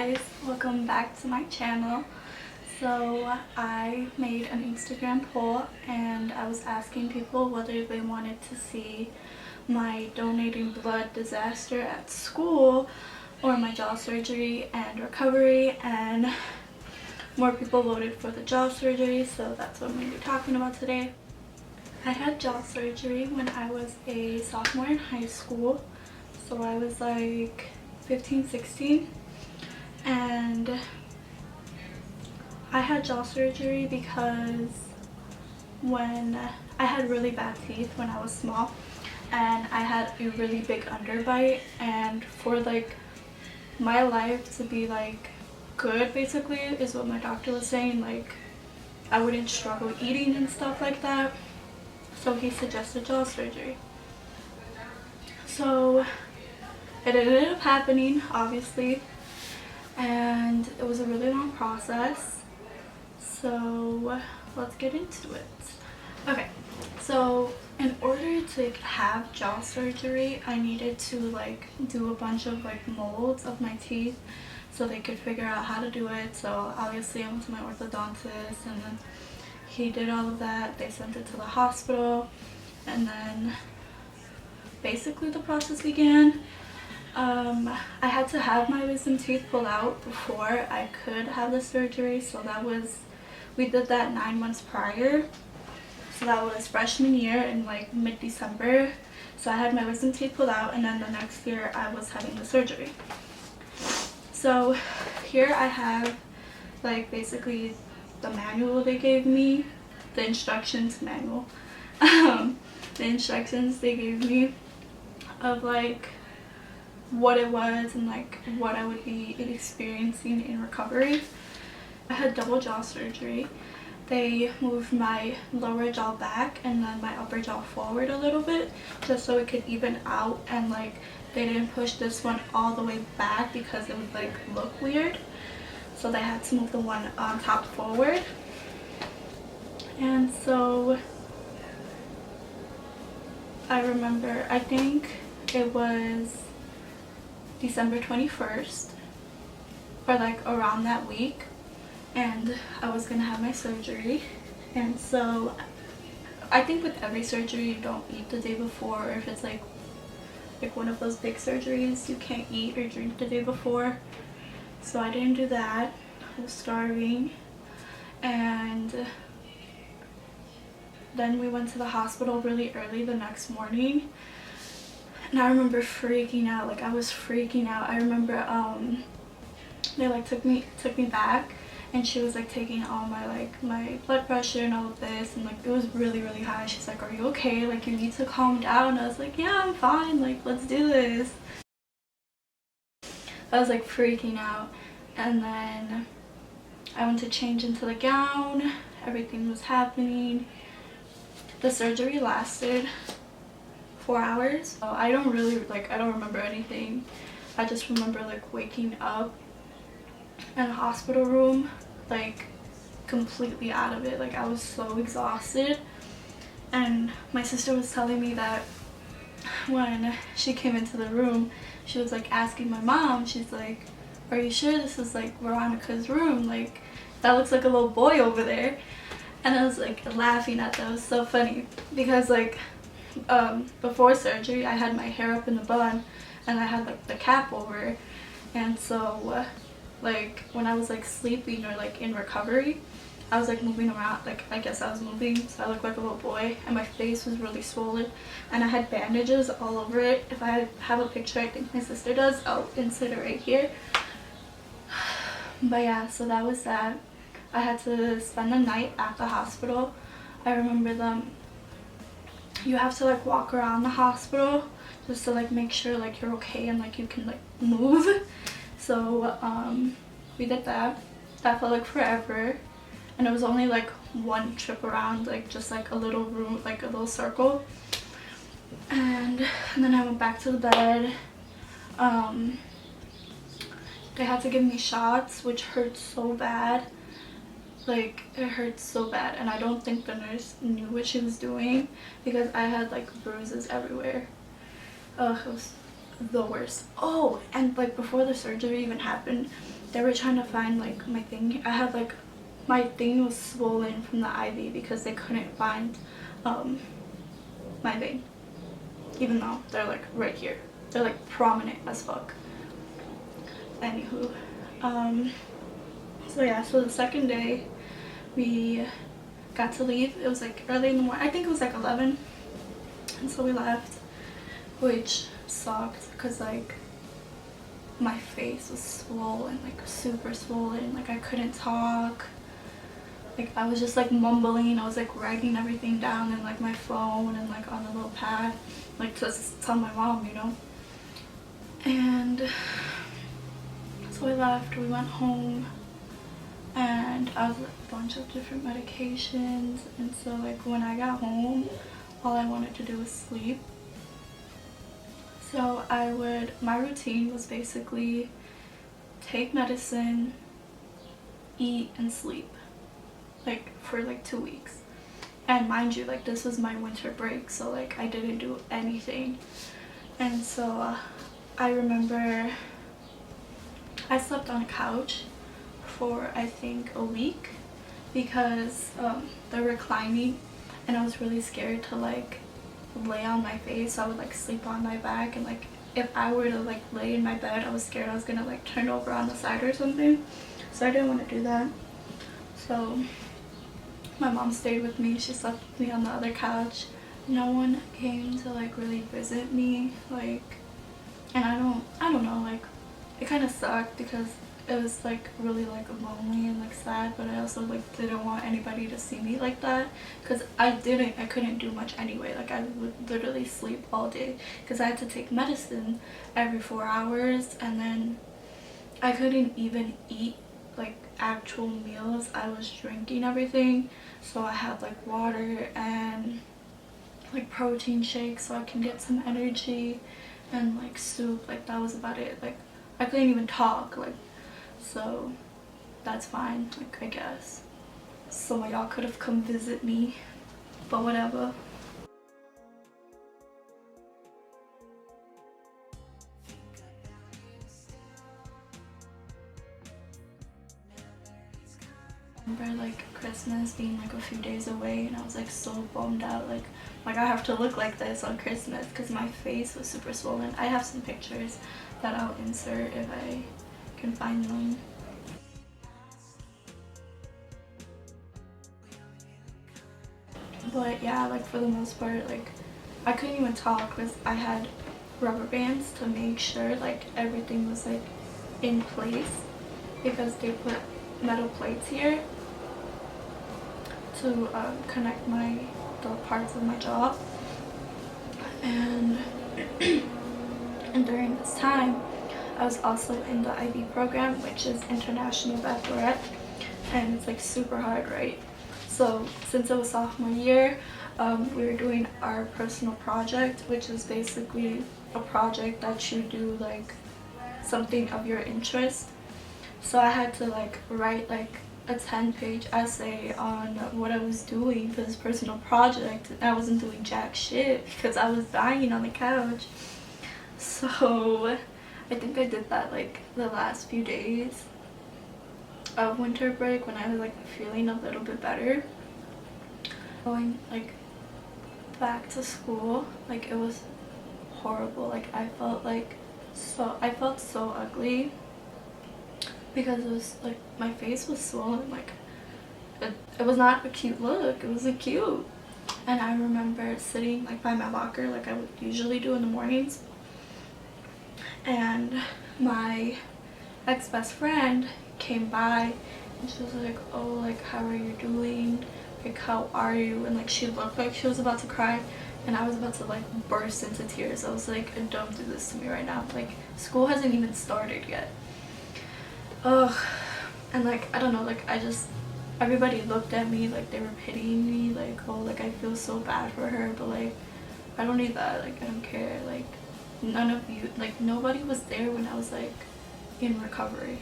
guys, welcome back to my channel. So I made an Instagram poll and I was asking people whether they wanted to see my donating blood disaster at school or my jaw surgery and recovery, and more people voted for the jaw surgery, so that's what I'm going to be talking about today. I had jaw surgery when I was a sophomore in high school, so I was like 15, 16, and I had jaw surgery because when I had really bad teeth when I was small, and I had a really big underbite, and for like my life to be like good basically is what my doctor was saying, like I wouldn't struggle eating and stuff like that, so he suggested jaw surgery. So it ended up happening, obviously, and it was a really long process, so let's get into it. Okay, so in order to have jaw surgery, I needed to like do a bunch of like molds of my teeth so they could figure out how to do it. So obviously I went to my orthodontist, and then he did all of that. They sent it to the hospital, and then basically the process began. I had to have my wisdom teeth pulled out before I could have the surgery, so we did that 9 months prior. So that was freshman year in like mid-December. So I had my wisdom teeth pulled out, and then the next year I was having the surgery. So here I have like basically the manual they gave me, the instructions manual, the instructions they gave me of like what it was and like what I would be experiencing in recovery. I had double jaw surgery. They moved my lower jaw back and then my upper jaw forward a little bit just so it could even out, and like they didn't push this one all the way back because it would like look weird, so they had to move the one on top forward. And so I remember, I think it was December 21st or like around that week, and I was gonna have my surgery. And so I think with every surgery you don't eat the day before, or if it's like one of those big surgeries you can't eat or drink the day before. So I didn't do that. I was starving, and then we went to the hospital really early the next morning. And I remember freaking out, like I was freaking out. I remember they like took me back, and she was like taking all my blood pressure and all of this, and like it was really high. She's like, "Are you okay? Like you need to calm down." I was like, "Yeah, I'm fine, like let's do this." I was like freaking out, and then I went to change into the gown. Everything was happening. The surgery lasted 4 hours. So I don't remember anything. I just remember like waking up in a hospital room, like completely out of it. Like I was so exhausted, and my sister was telling me that when she came into the room, she was like asking my mom, she's like, "Are you sure this is like Veronica's room? Like that looks like a little boy over there." And I was like laughing at that. It was so funny because like before surgery I had my hair up in the bun and I had like the cap over, and so like when I was like sleeping or like in recovery, I was like moving around, like I guess I was moving, so I looked like a little boy, and my face was really swollen, and I had bandages all over it. If I have a picture, I think my sister does, I'll insert it right here. But yeah, so that was that. I had to spend the night at the hospital. I remember you have to like walk around the hospital just to like make sure like you're okay and like you can like move. So we did that. That felt like forever, and it was only like one trip around, like just like a little room, like a little circle. And then I went back to the bed. They had to give me shots, which hurt so bad. Like it hurts so bad, and I don't think the nurse knew what she was doing because I had like bruises everywhere. It was the worst. Oh, and like before the surgery even happened, they were trying to find like my thing. I had like, my thing was swollen from the IV because they couldn't find my vein, even though they're like right here. They're like prominent as fuck. Anywho, so yeah, so the second day we got to leave. It was like early in the morning. I think it was like 11, and so we left, which sucked because like my face was swollen, like super swollen. Like I couldn't talk. Like I was just like mumbling. I was like writing everything down in like my phone and like on a little pad, like to tell my mom, you know. And so we left. We went home, and I was a bunch of different medications. And so like when I got home, all I wanted to do was sleep. So my routine was basically take medicine, eat, and sleep, like for like 2 weeks. And mind you, like this was my winter break, so like I didn't do anything. And so I remember I slept on a couch for I think a week because they're reclining, and I was really scared to like lay on my face. So I would like sleep on my back, and like if I were to like lay in my bed, I was scared I was gonna like turn over on the side or something, so I didn't want to do that. So my mom stayed with me. She slept with me on the other couch. No one came to like really visit me, like, and I don't know, like it kind of sucked because it was like really like lonely and like sad, but I also like didn't want anybody to see me like that because I couldn't do much anyway. Like I would literally sleep all day because I had to take medicine every 4 hours, and then I couldn't even eat like actual meals. I was drinking everything, so I had like water and like protein shakes so I can get some energy, and like soup. Like that was about it. Like I couldn't even talk, like, so that's fine, like I guess some of y'all could have come visit me, but whatever. I remember like Christmas being like a few days away, and I was like so bummed out, like I have to look like this on Christmas because my face was super swollen. I have some pictures that I'll insert if I can find them. But yeah, like for the most part, like I couldn't even talk because I had rubber bands to make sure like everything was like in place, because they put metal plates here to connect the parts of my jaw. And and during this time I was also in the IB program, which is International Bachelorette, and it's like super hard, right? So since it was sophomore year, we were doing our personal project, which is basically a project that you do like something of your interest. So I had to like write like a 10-page essay on what I was doing for this personal project, and I wasn't doing jack shit because I was dying on the couch. So I think I did that like the last few days of winter break when I was like feeling a little bit better. Going like back to school, like it was horrible. Like I felt so ugly because it was like my face was swollen. Like it was not a cute look, it wasn't cute. And I remember sitting like by my locker like I would usually do in the mornings, and my ex-best friend came by and she was like, oh, like how are you doing, like how are you? And like she looked like she was about to cry, and I was about to like burst into tears. I was like, don't do this to me right now, like school hasn't even started yet. Ugh. And like I don't know, like everybody looked at me like they were pitying me, like, oh, like I feel so bad for her, but like I don't need that, like I don't care. Like none of you, like nobody was there when I was like in recovery,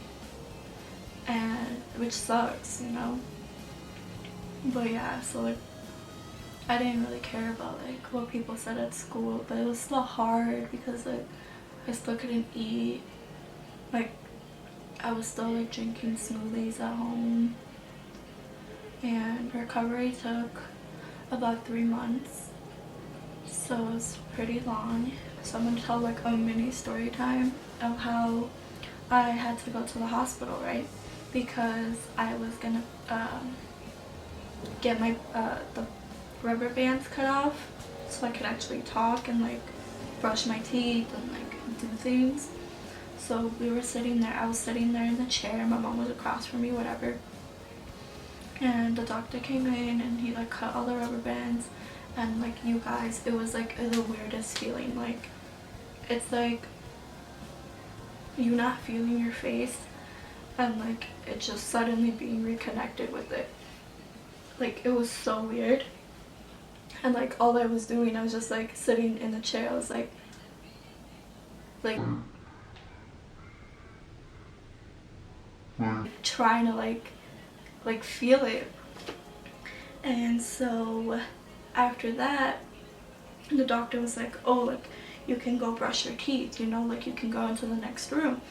and which sucks, you know. But yeah, so like I didn't really care about like what people said at school, but it was still hard because like I still couldn't eat. Like I was still like drinking smoothies at home, and recovery took about 3 months, so it was pretty long. So I'm gonna tell like a mini story time of how I had to go to the hospital, right? Because I was gonna get my the rubber bands cut off so I could actually talk and like brush my teeth and like do things. So we were sitting there, I was sitting there in the chair, my mom was across from me, whatever. And the doctor came in and he like cut all the rubber bands, and like, you guys, it was like the weirdest feeling. Like, it's like you not feeling your face and like it just suddenly being reconnected with it. Like, it was so weird. And like all I was doing, I was just like sitting in the chair. I was like trying to like feel it. And so after that, the doctor was like, oh, like you can go brush your teeth, you know, like you can go into the next room.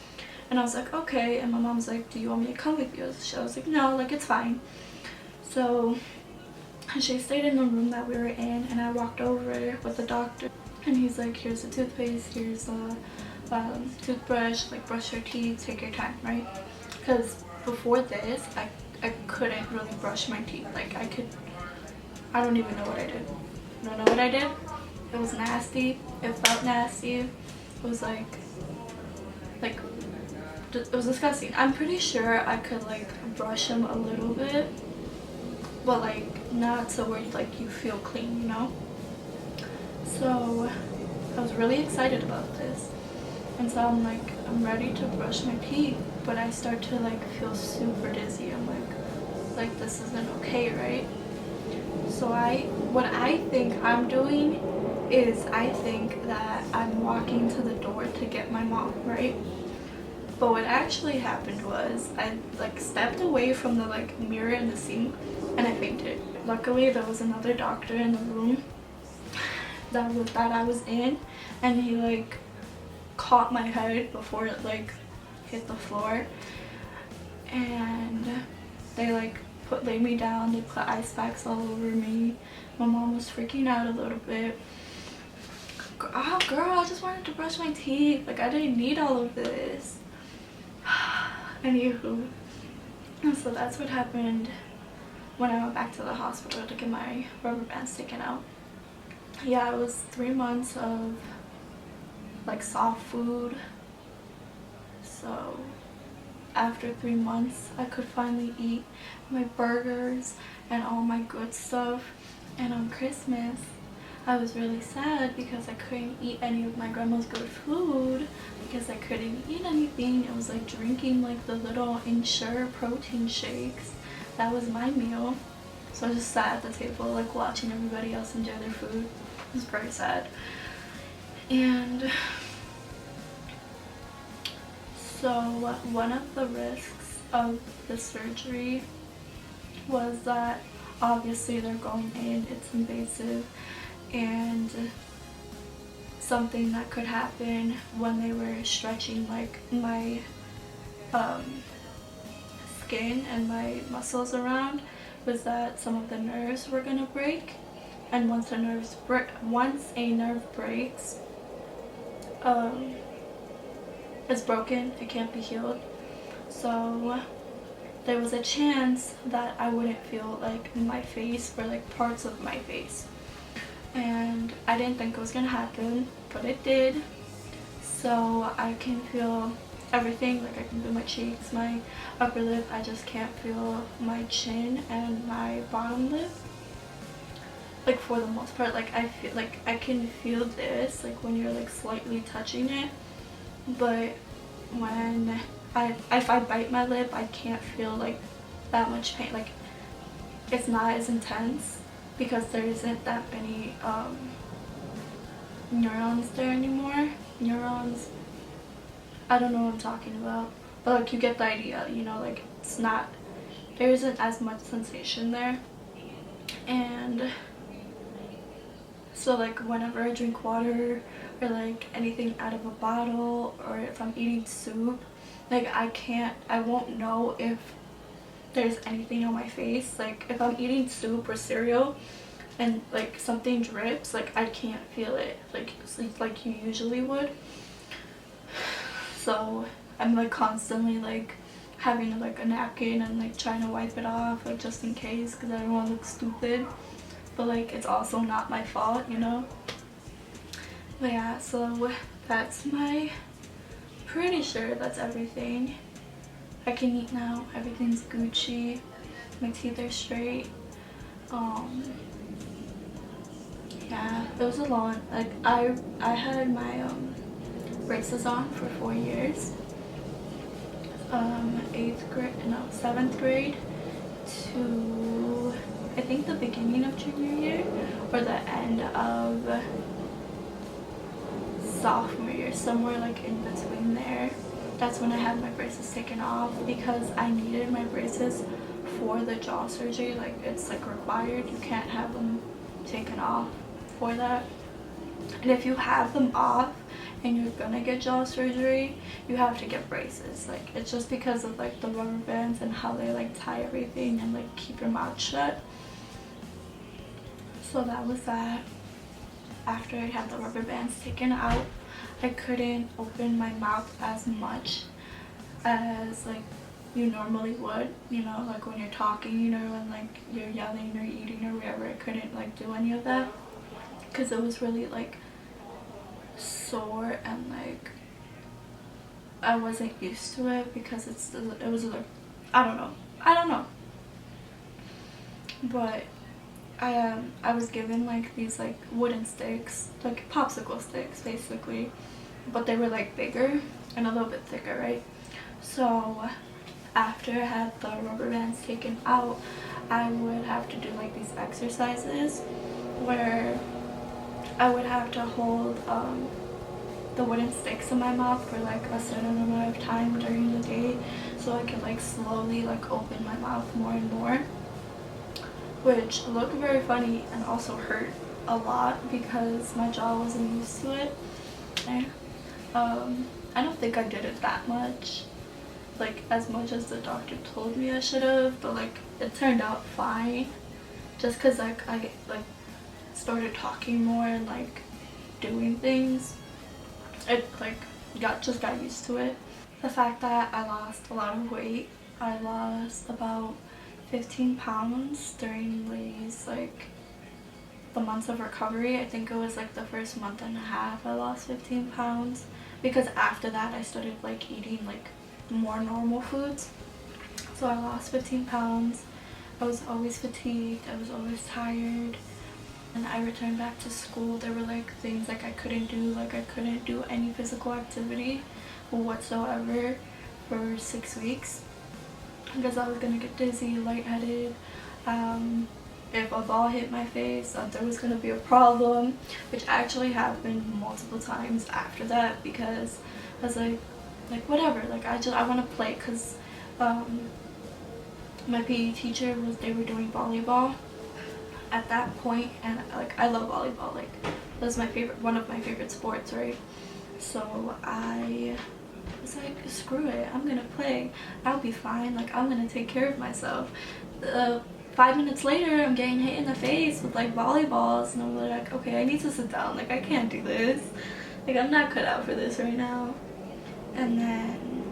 And I was like, okay. And my mom's like, do you want me to come with you? So I was like, no, like it's fine. So she stayed in the room that we were in, and I walked over with the doctor, and he's like, here's the toothpaste, here's the toothbrush, like brush your teeth, take your time, right? Because before this, I couldn't really brush my teeth. Like I don't even know what I did. I don't know what I did. It was nasty. It felt nasty. It was like it was disgusting. I'm pretty sure I could like brush them a little bit, but like not to where like you feel clean, you know? So I was really excited about this, and so I'm like, I'm ready to brush my teeth, but I start to like feel super dizzy. I'm like this isn't okay, right? So what I think I'm doing is I think that I'm walking to the door to get my mom, right? But what actually happened was I like stepped away from the like mirror in the sink and I fainted. Luckily there was another doctor in the room that I was in, and he like caught my head before it like hit the floor, and they like laid me down, they put ice packs all over me. My mom was freaking out a little bit. Oh girl, I just wanted to brush my teeth, like I didn't need all of this. Anywho, and so that's what happened when I went back to the hospital to get my rubber bands taken out. Yeah, it was 3 months of like soft food. So after 3 months I could finally eat my burgers and all my good stuff. And on Christmas I was really sad because I couldn't eat any of my grandma's good food because I couldn't eat anything. It was like drinking like the little Ensure protein shakes. That was my meal. So I just sat at the table like watching everybody else enjoy their food. It was very sad. And so one of the risks of the surgery was that obviously they're going in, it's invasive, and something that could happen when they were stretching like my skin and my muscles around was that some of the nerves were gonna break, and once a nerve breaks, it's broken, it can't be healed. So there was a chance that I wouldn't feel like my face or like parts of my face, and I didn't think it was gonna happen, but it did. So I can feel everything, like I can feel my cheeks, my upper lip. I just can't feel my chin and my bottom lip, like for the most part. Like I feel like I can feel this like when you're like slightly touching it, but when if I bite my lip, I can't feel like that much pain. Like it's not as intense because there isn't that many neurons there anymore. Neurons, I don't know what I'm talking about, but like you get the idea, you know, like it's not, there isn't as much sensation there. And so like whenever I drink water or like anything out of a bottle, or if I'm eating soup, Like I won't know if there's anything on my face. Like if I'm eating soup or cereal and like something drips, like I can't feel it like you usually would. So I'm like constantly like having like a napkin and like trying to wipe it off, like just in case, because I don't want to look stupid. But like it's also not my fault, you know. But yeah, so that's pretty sure that's everything. I can eat now. Everything's Gucci. My teeth are straight. Yeah, it was a long, like I had my braces on for 4 years. 7th grade to I think the beginning of junior year or the end of sophomore year, somewhere like in between there. That's when I had my braces taken off because I needed my braces for the jaw surgery. Like it's like required. You can't have them taken off for that. And if you have them off and you're gonna get jaw surgery, you have to get braces. Like it's just because of like the rubber bands and how they like tie everything and like keep your mouth shut. So that was that. After I had the rubber bands taken out, I couldn't open my mouth as much as like you normally would, you know, like when you're talking, you know, when like you're yelling or eating or whatever. I couldn't like do any of that because it was really like sore and like I wasn't used to it because it was like I don't know, but I was given like these like wooden sticks, like popsicle sticks basically, but they were like bigger and a little bit thicker, right? So after I had the rubber bands taken out, I would have to do like these exercises where I would have to hold the wooden sticks in my mouth for like a certain amount of time during the day so I could like slowly like open my mouth more and more, which looked very funny and also hurt a lot because my jaw wasn't used to it. And, I don't think I did it that much, like as much as the doctor told me I should have, but like it turned out fine just because like I like started talking more and like doing things. It like got used to it. The fact that I lost a lot of weight, I lost about 15 pounds during these like the months of recovery. I think it was like the first month and a half I lost 15 pounds because after that I started like eating like more normal foods. So I lost 15 pounds. I was always fatigued, I was always tired. And I returned back to school. There were like things like I couldn't do, like I couldn't do any physical activity whatsoever for 6 weeks because I was gonna get dizzy, lightheaded. If a ball hit my face, there was gonna be a problem, which actually happened multiple times after that because I was like whatever, like I want to play because my PE teacher they were doing volleyball at that point, and like I love volleyball, like that's one of my favorite sports, right? So I was like, screw it, I'm gonna play, I'll be fine, like I'm gonna take care of myself. 5 minutes later I'm getting hit in the face with like volleyballs and I'm like, okay, I need to sit down, like I can't do this, like I'm not cut out for this right now. And then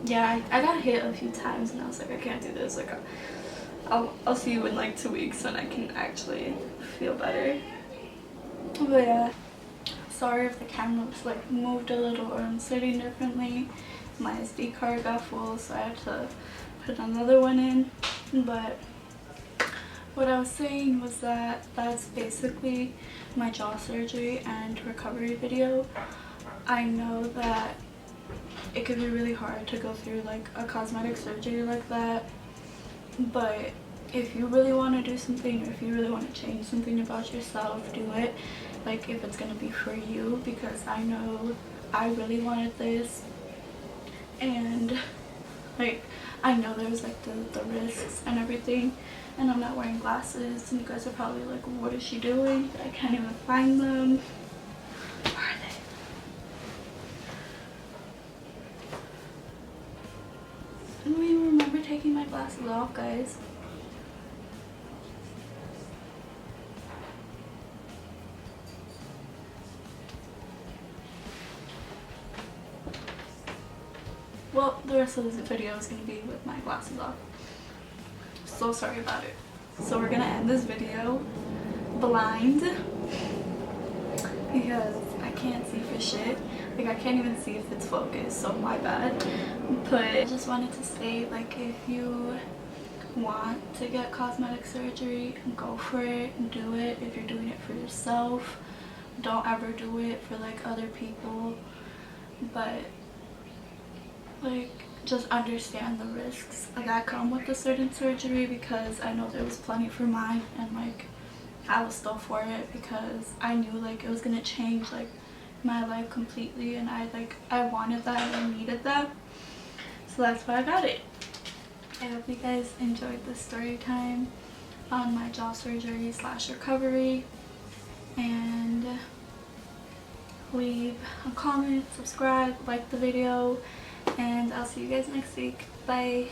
yeah, I got hit a few times and I was like, I can't do this, like I'll see you in like 2 weeks when I can actually feel better. But yeah, sorry if the camera was like moved a little or I'm sitting differently. My SD card got full, so I had to put another one in. But what I was saying was that that's basically my jaw surgery and recovery video. I know that it could be really hard to go through like a cosmetic surgery like that, but if you really want to do something or if you really want to change something about yourself, do it. Like if it's gonna be for you, because I know I really wanted this, and like I know there's like the risks and everything, and I'm not wearing glasses and you guys are probably like, what is she doing? I can't even find them. Where are they? taking my glasses off, guys. Well, the rest of this video is going to be with my glasses off. So sorry about it. So we're going to end this video blind because I can't see for shit. Like, I can't even see if it's focused, so my bad. But I just wanted to say, like, if you want to get cosmetic surgery, go for it and do it. If you're doing it for yourself, don't ever do it for like other people. But like, just understand the risks that come with a certain surgery, because I know there was plenty for mine, and like I was still for it because I knew like it was gonna change like my life completely, and I wanted that and I needed that, so that's why I got it. I hope you guys enjoyed this story time on my jaw surgery / recovery, and leave a comment, subscribe, like the video, and I'll see you guys next week. Bye.